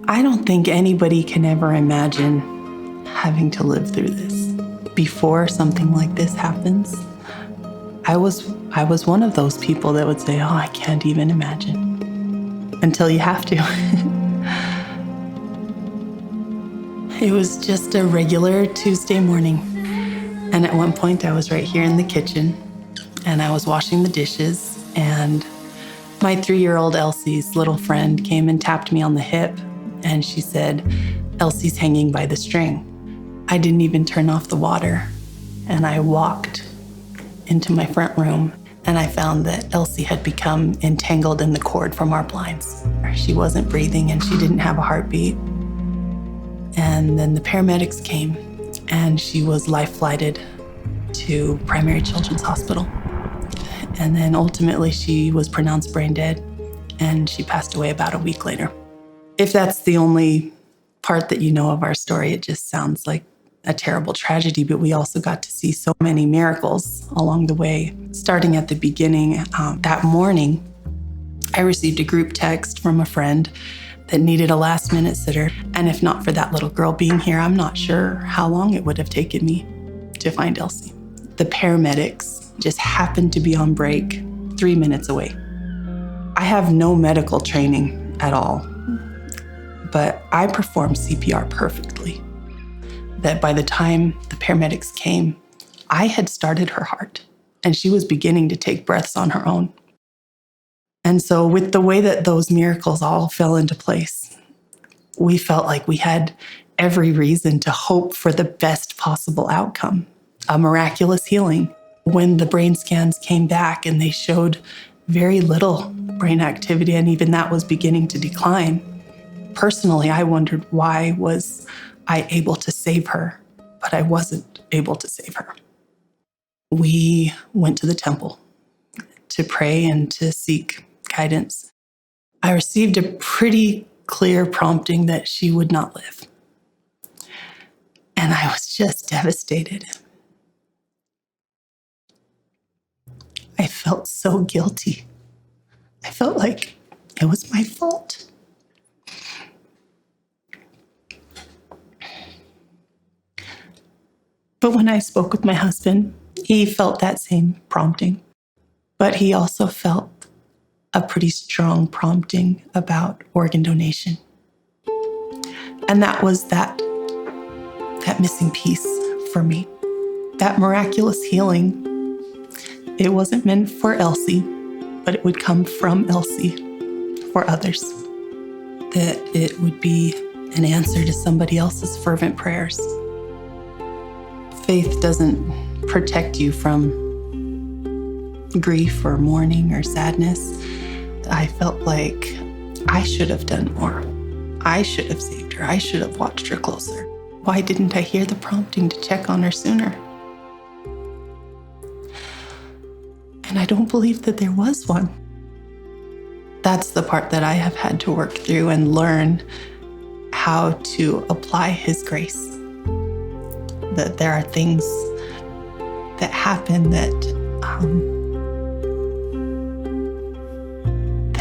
I don't think anybody can ever imagine having to live through this. Before something like this happens, I was one of those people that would say, oh, I can't even imagine, until you have to. It was just a regular Tuesday morning. And at one point I was right here in the kitchen and I was washing the dishes, and my 3-year-old Elsie's little friend came and tapped me on the hip, and she said, Elsie's hanging by the string. I didn't even turn off the water, and I walked into my front room and I found that Elsie had become entangled in the cord from our blinds. She wasn't breathing and she didn't have a heartbeat. And then the paramedics came and she was life-flighted to Primary Children's Hospital. And then ultimately she was pronounced brain dead and she passed away about a week later. If that's the only part that you know of our story, it just sounds like a terrible tragedy, but we also got to see so many miracles along the way. Starting at the beginning, that morning, I received a group text from a friend that needed a last-minute sitter. And if not for that little girl being here, I'm not sure how long it would have taken me to find Elsie. The paramedics just happened to be on break 3 minutes away. I have no medical training at all, but I performed CPR perfectly. That by the time the paramedics came, I had started her heart and she was beginning to take breaths on her own. And so with the way that those miracles all fell into place, we felt like we had every reason to hope for the best possible outcome, a miraculous healing. When the brain scans came back and they showed very little brain activity, and even that was beginning to decline, personally, I wondered, why was I able to save her, but I wasn't able to save her. We went to the temple to pray and to seek guidance. I received a pretty clear prompting that she would not live. And I was just devastated. I felt so guilty. I felt like it was my fault. But when I spoke with my husband, he felt that same prompting. But he also felt a pretty strong prompting about organ donation. And that was that missing piece for me. That miraculous healing, it wasn't meant for Elsie, but it would come from Elsie for others. That it would be an answer to somebody else's fervent prayers. Faith doesn't protect you from grief or mourning or sadness. I felt like I should have done more. I should have saved her. I should have watched her closer. Why didn't I hear the prompting to check on her sooner? And I don't believe that there was one. That's the part that I have had to work through and learn how to apply His grace. That there are things that happen that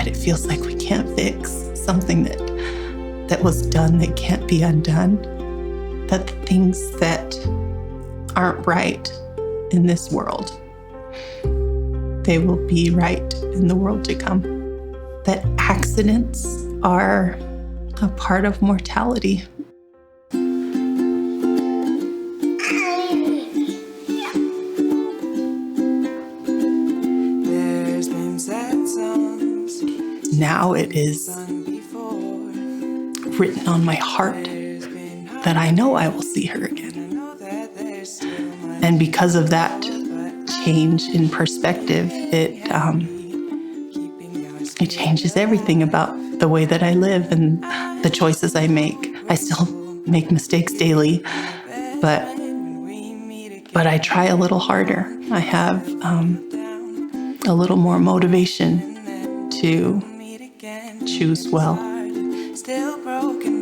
it feels like we can't fix, something that was done that can't be undone, that the things that aren't right in this world, they will be right in the world to come, that accidents are a part of mortality. Now it is written on my heart that I know I will see her again. And because of that change in perspective, it changes everything about the way that I live and the choices I make. I still make mistakes daily, but I try a little harder. I have a little more motivation to choose well. Still broken